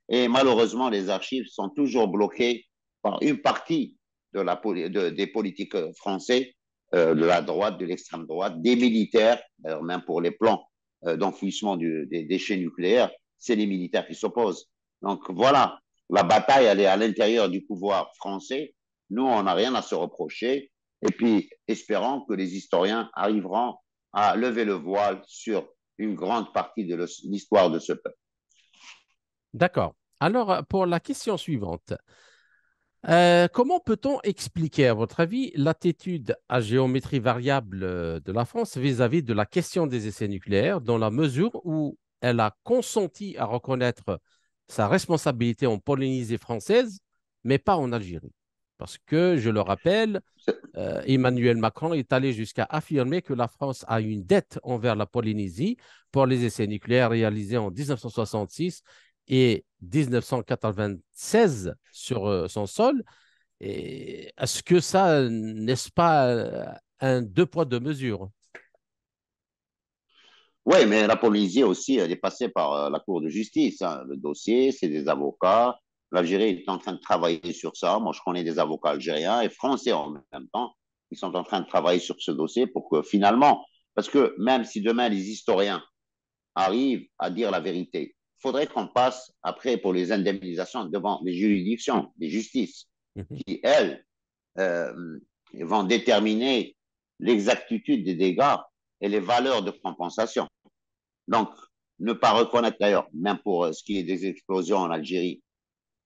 Et malheureusement, les archives sont toujours bloquées par une partie des politiques français, de la droite, de l'extrême droite, des militaires, même pour les plans d'enfouissement des déchets nucléaires, c'est les militaires qui s'opposent. Donc voilà, la bataille, elle est à l'intérieur du pouvoir français. Nous, on n'a rien à se reprocher. Et puis, espérons que les historiens arriveront à lever le voile sur une grande partie de l'histoire de ce peuple. D'accord. Alors, pour la question suivante, comment peut-on expliquer, à votre avis, l'attitude à géométrie variable de la France vis-à-vis de la question des essais nucléaires, dans la mesure où elle a consenti à reconnaître sa responsabilité en Polynésie française, mais pas en Algérie? Parce que, je le rappelle, Emmanuel Macron est allé jusqu'à affirmer que la France a une dette envers la Polynésie pour les essais nucléaires réalisés en 1966 et 1996 sur son sol. Et est-ce que ça, n'est-ce pas un deux poids, deux mesures? Oui, mais la Polynésie aussi, elle est passée par la Cour de justice, hein. Le dossier, c'est des avocats. L'Algérie est en train de travailler sur ça. Moi, je connais des avocats algériens et français en même temps. Ils sont en train de travailler sur ce dossier pour que finalement, parce que même si demain les historiens arrivent à dire la vérité, il faudrait qu'on passe après pour les indemnisations devant les juridictions, les justices, qui, elles, euh, vont déterminer l'exactitude des dégâts et les valeurs de compensation. Donc, ne pas reconnaître d'ailleurs, même pour ce qui est des explosions en Algérie,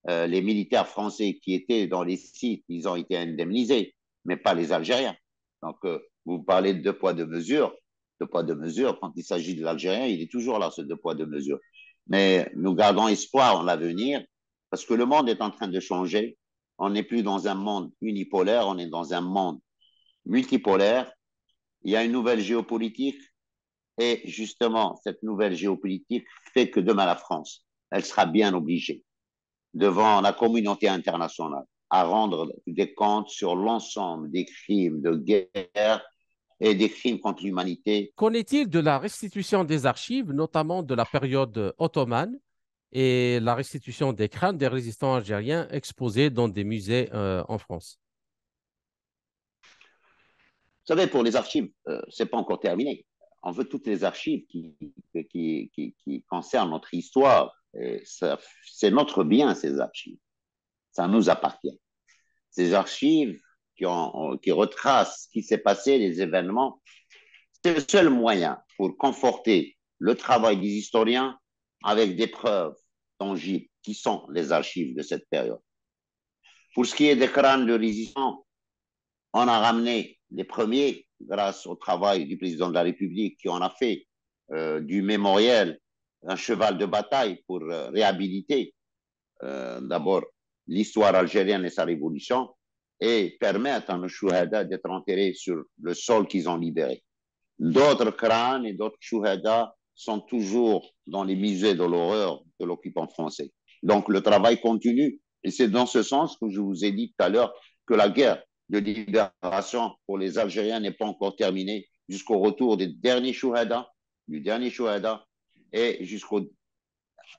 les militaires français qui étaient dans les sites, ils ont été indemnisés, mais pas les Algériens. Donc, vous parlez de deux poids, deux mesures. Deux poids, deux mesures, quand il s'agit de l'Algérien, il est toujours là, ce deux poids, deux mesures. Mais nous gardons espoir en l'avenir parce que le monde est en train de changer. On n'est plus dans un monde unipolaire, on est dans un monde multipolaire. Il y a une nouvelle géopolitique et justement, cette nouvelle géopolitique fait que demain, la France, elle sera bien obligée devant la communauté internationale à rendre des comptes sur l'ensemble des crimes de guerre et des crimes contre l'humanité. Qu'en est-il de la restitution des archives, notamment de la période ottomane, et la restitution des crânes des résistants algériens exposés dans des musées en France? Vous savez, pour les archives, c'est pas encore terminé. On veut toutes les archives qui concernent notre histoire. C'est notre bien, ces archives. Ça nous appartient. Ces archives qui retracent ce qui s'est passé, les événements, c'est le seul moyen pour conforter le travail des historiens avec des preuves tangibles qui sont les archives de cette période. Pour ce qui est des crânes de résistants, on a ramené les premiers grâce au travail du président de la République qui en a fait du mémorial un cheval de bataille pour réhabiliter d'abord l'histoire algérienne et sa révolution et permettre à nos chouhada d'être enterrés sur le sol qu'ils ont libéré. D'autres crânes et d'autres chouhada sont toujours dans les musées de l'horreur de l'occupant français. Donc le travail continue et c'est dans ce sens que je vous ai dit tout à l'heure que la guerre de libération pour les Algériens n'est pas encore terminée jusqu'au retour des derniers chouhada, du dernier chouhada et jusqu'à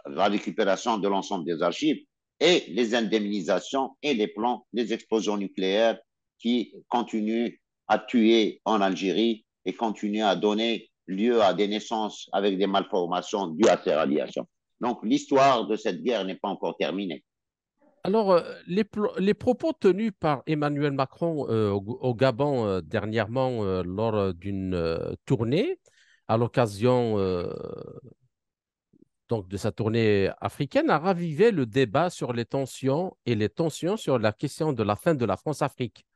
la récupération de l'ensemble des archives et les indemnisations et les plans des explosions nucléaires qui continuent à tuer en Algérie et continuent à donner lieu à des naissances avec des malformations dues à ces radiations. Donc l'histoire de cette guerre n'est pas encore terminée. Alors, les propos tenus par Emmanuel Macron au Gabon dernièrement lors d'une tournée, à l'occasion donc de sa tournée africaine, a ravivé le débat sur les tensions et les tensions sur la question de la fin de la France-Afrique.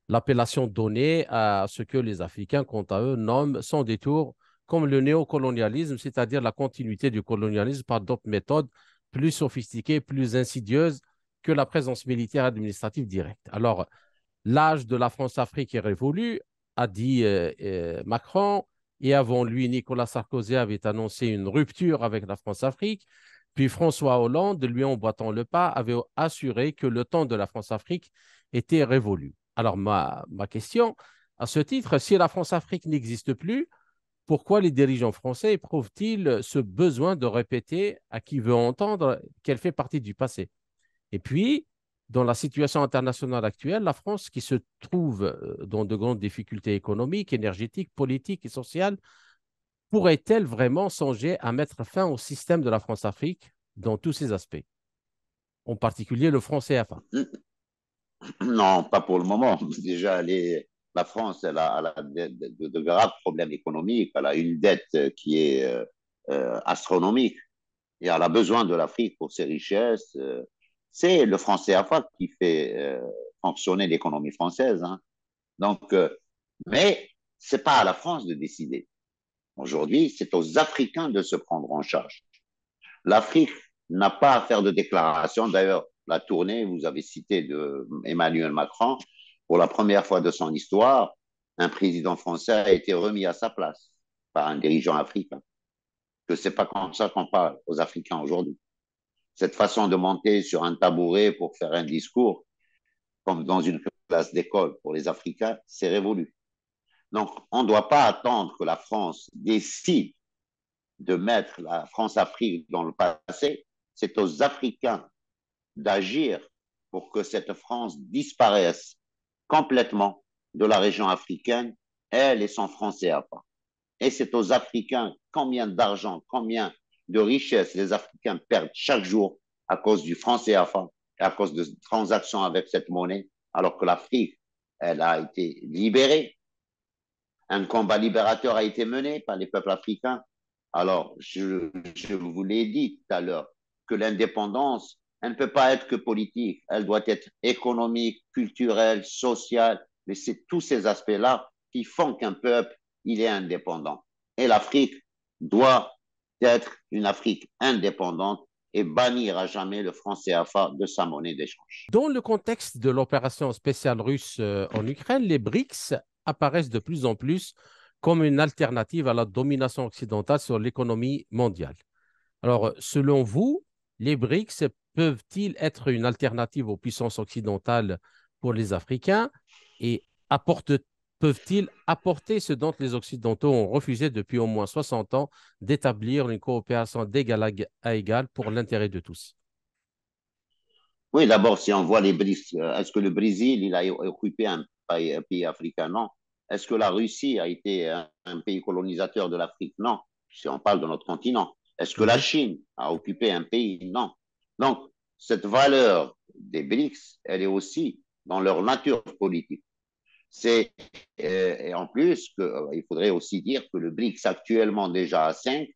L'appellation donnée à ce que les Africains, quant à eux, nomment sans détour comme le néocolonialisme, c'est-à-dire la continuité du colonialisme par d'autres méthodes plus sophistiquées, plus insidieuses que la présence militaire administrative directe. Alors, l'âge de la France-Afrique est révolu, a dit Macron, et avant lui, Nicolas Sarkozy avait annoncé une rupture avec la France-Afrique. Puis François Hollande, lui emboîtant le pas, avait assuré que le temps de la France-Afrique était révolu. Alors, ma question, à ce titre, si la France-Afrique n'existe plus, pourquoi les dirigeants français éprouvent-ils ce besoin de répéter à qui veut entendre qu'elle fait partie du passé? Et puis, dans la situation internationale actuelle, la France, qui se trouve dans de grandes difficultés économiques, énergétiques, politiques et sociales, pourrait-elle vraiment songer à mettre fin au système de la France-Afrique dans tous ses aspects, en particulier le franc CFA? Non, pas pour le moment. Déjà, la France, elle a de graves problèmes économiques. Elle a une dette qui est astronomique et elle a besoin de l'Afrique pour ses richesses. C'est le franc CFA qui fait fonctionner l'économie française. Hein. Donc, mais c'est pas à la France de décider. Aujourd'hui, c'est aux Africains de se prendre en charge. L'Afrique n'a pas à faire de déclaration. D'ailleurs, la tournée, vous avez cité de Emmanuel Macron, pour la première fois de son histoire, un président français a été remis à sa place par un dirigeant africain. Que c'est pas comme ça qu'on parle aux Africains aujourd'hui. Cette façon de monter sur un tabouret pour faire un discours, comme dans une classe d'école pour les Africains, c'est révolu. Donc, on ne doit pas attendre que la France décide de mettre la France-Afrique dans le passé. C'est aux Africains d'agir pour que cette France disparaisse complètement de la région africaine, elle et son franc CFA. Et c'est aux Africains combien d'argent, combien de richesses les Africains perdent chaque jour à cause du franc CFA et à cause de transactions avec cette monnaie, alors que l'Afrique, elle a été libérée. Un combat libérateur a été mené par les peuples africains. Alors, je vous l'ai dit tout à l'heure, que l'indépendance elle ne peut pas être que politique, elle doit être économique, culturelle, sociale, mais c'est tous ces aspects-là qui font qu'un peuple, il est indépendant. Et l'Afrique doit être une Afrique indépendante et bannir à jamais le franc CFA de sa monnaie d'échange. Dans le contexte de l'opération spéciale russe en Ukraine, les BRICS apparaissent de plus en plus comme une alternative à la domination occidentale sur l'économie mondiale. Alors, selon vous, les BRICS peuvent-ils être une alternative aux puissances occidentales pour les Africains et peuvent-ils apporter ce dont les Occidentaux ont refusé depuis au moins 60 ans d'établir une coopération d'égal à égal pour l'intérêt de tous? Oui, d'abord, si on voit les BRICS, est-ce que le Brésil, il a occupé un pays africain? Non. Est-ce que la Russie a été un pays colonisateur de l'Afrique? Non. Si on parle de notre continent. Est-ce que la Mhm. Chine a occupé un pays? Non. Donc, cette valeur des BRICS, elle est aussi dans leur nature politique. C'est, et en plus, il faudrait aussi dire que le BRICS actuellement déjà à 5,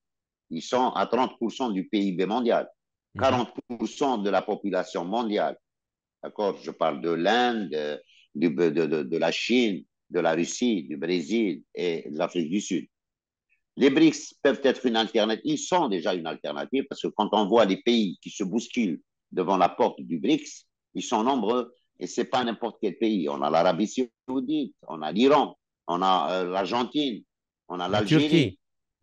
ils sont à 30% du PIB mondial, Mhm. 40% de la population mondiale. D'accord? Je parle de l'Inde, de la Chine, de la Russie, du Brésil et de l'Afrique du Sud. Les BRICS peuvent être une alternative, ils sont déjà une alternative parce que quand on voit les pays qui se bousculent devant la porte du BRICS, ils sont nombreux et ce n'est pas n'importe quel pays. On a l'Arabie Saoudite, on a l'Iran, on a l'Argentine, on a La Turquie. l'Algérie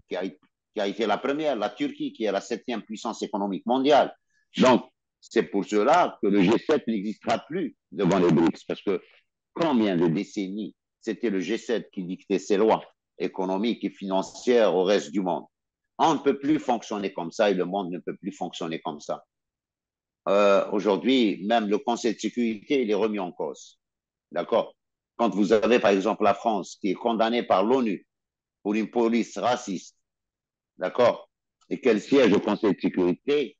qui a, qui a été la première, la Turquie qui est la septième puissance économique mondiale. Donc, c'est pour cela que le G7 n'existera plus devant les BRICS parce que combien de décennies c'était le G7 qui dictait ses lois économiques et financières au reste du monde. On ne peut plus fonctionner comme ça et le monde ne peut plus fonctionner comme ça. Aujourd'hui, même le Conseil de sécurité, il est remis en cause. D'accord? Quand vous avez, par exemple, la France qui est condamnée par l'ONU pour une police raciste, d'accord? Et qu'elle siège au Conseil de sécurité,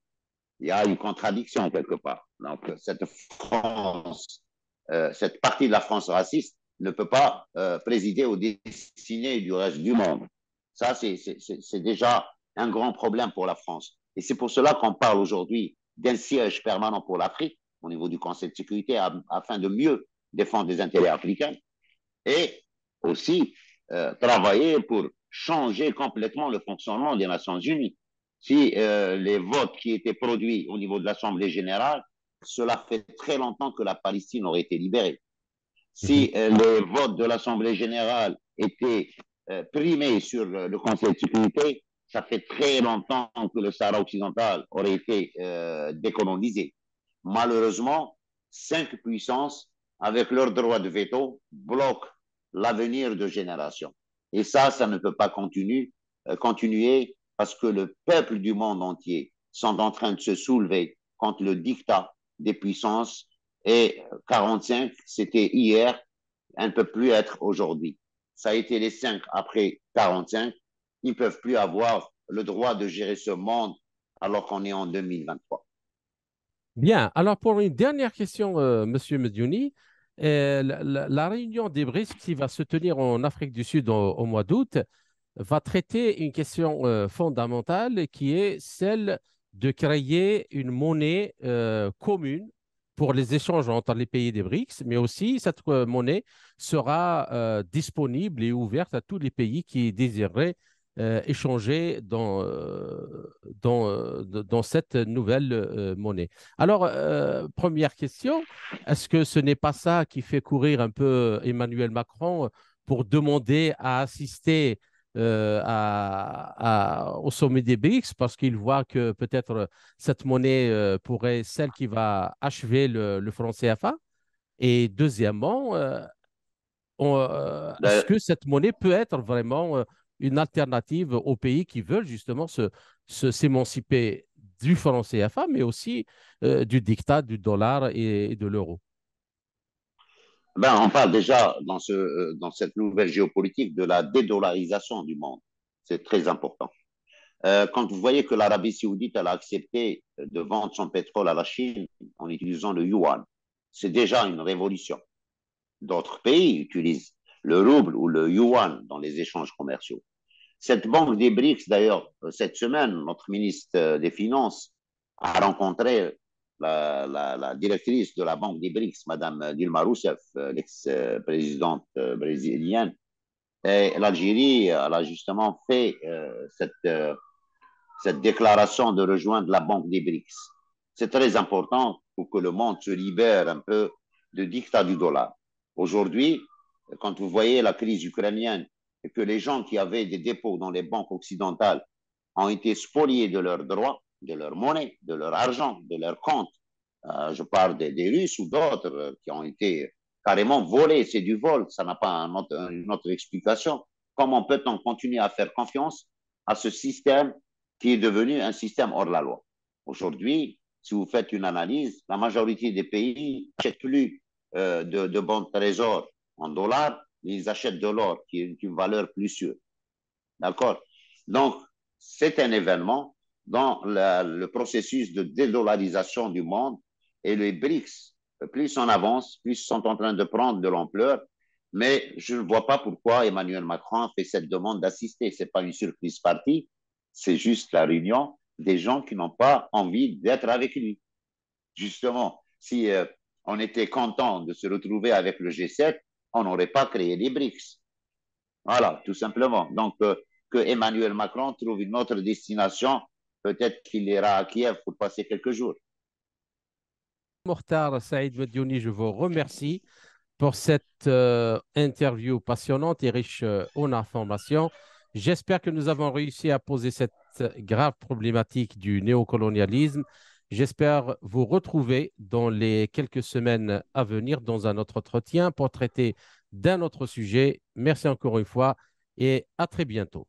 il y a une contradiction quelque part. Donc, cette partie de la France raciste ne peut pas présider aux destinées du reste du monde. Ça, c'est déjà un grand problème pour la France. Et c'est pour cela qu'on parle aujourd'hui d'un siège permanent pour l'Afrique au niveau du Conseil de sécurité afin de mieux défendre les intérêts africains et aussi travailler pour changer complètement le fonctionnement des Nations Unies. Si les votes qui étaient produits au niveau de l'Assemblée générale, cela fait très longtemps que la Palestine aurait été libérée. Mhm. Si les votes de l'Assemblée générale étaient primés sur le Conseil de sécurité, ça fait très longtemps que le Sahara occidental aurait été décolonisé. Malheureusement, 5 puissances, avec leur droit de veto, bloquent l'avenir de générations. Et ça ne peut pas continuer parce que le peuple du monde entier sont en train de se soulever contre le dictat des puissances et 45, c'était hier, elle ne peut plus être aujourd'hui. Ça a été les 5 après 45. Ils ne peuvent plus avoir le droit de gérer ce monde alors qu'on est en 2023. Bien. Alors, pour une dernière question, Monsieur Mediouni, la réunion des BRICS qui va se tenir en Afrique du Sud au mois d'août va traiter une question fondamentale qui est celle de créer une monnaie commune pour les échanges entre les pays des BRICS, mais aussi cette monnaie sera disponible et ouverte à tous les pays qui désireraient échanger dans cette nouvelle monnaie. Alors, première question, est-ce que ce n'est pas ça qui fait courir un peu Emmanuel Macron pour demander à assister au sommet des BRICS parce qu'il voit que peut-être cette monnaie pourrait celle qui va achever le franc CFA. Et deuxièmement, est-ce que cette monnaie peut être vraiment une alternative aux pays qui veulent justement s'émanciper du franc CFA, mais aussi du diktat du dollar et de l'euro? Ben, on parle déjà dans cette nouvelle géopolitique de la dédollarisation du monde. C'est très important. Quand vous voyez que l'Arabie saoudite elle a accepté de vendre son pétrole à la Chine en utilisant le yuan, c'est déjà une révolution. D'autres pays utilisent le rouble ou le yuan dans les échanges commerciaux. Cette banque des BRICS, d'ailleurs, cette semaine, notre ministre des Finances a rencontré la directrice de la Banque des BRICS, Madame Dilma Rousseff, l'ex-présidente brésilienne. Et l'Algérie, elle a justement fait cette déclaration de rejoindre la Banque des BRICS. C'est très important pour que le monde se libère un peu du dictat du dollar. Aujourd'hui, quand vous voyez la crise ukrainienne et que les gens qui avaient des dépôts dans les banques occidentales ont été spoliés de leurs droits, de leur monnaie, de leur argent, de leurs comptes, je parle des Russes ou d'autres qui ont été carrément volés, c'est du vol, ça n'a pas une autre explication. Comment peut-on continuer à faire confiance à ce système qui est devenu un système hors la loi? Aujourd'hui, si vous faites une analyse, la majorité des pays n'achètent plus de bons trésors en dollars, mais ils achètent de l'or qui est une valeur plus sûre. D'accord? Donc, c'est un événement dans le processus de dédollarisation du monde et les BRICS, plus on avance, plus ils sont en train de prendre de l'ampleur. Mais je ne vois pas pourquoi Emmanuel Macron fait cette demande d'assister. Ce n'est pas une surprise partie, c'est juste la réunion des gens qui n'ont pas envie d'être avec lui. Justement, si on était content de se retrouver avec le G7, on n'aurait pas créé les BRICS. Voilà, tout simplement. Donc, que Emmanuel Macron trouve une autre destination, peut-être qu'il ira à Kiev pour passer quelques jours. Mokhtar Saïd Mediouni, je vous remercie pour cette interview passionnante et riche en informations. J'espère que nous avons réussi à poser cette grave problématique du néocolonialisme. J'espère vous retrouver dans les quelques semaines à venir dans un autre entretien pour traiter d'un autre sujet. Merci encore une fois et à très bientôt.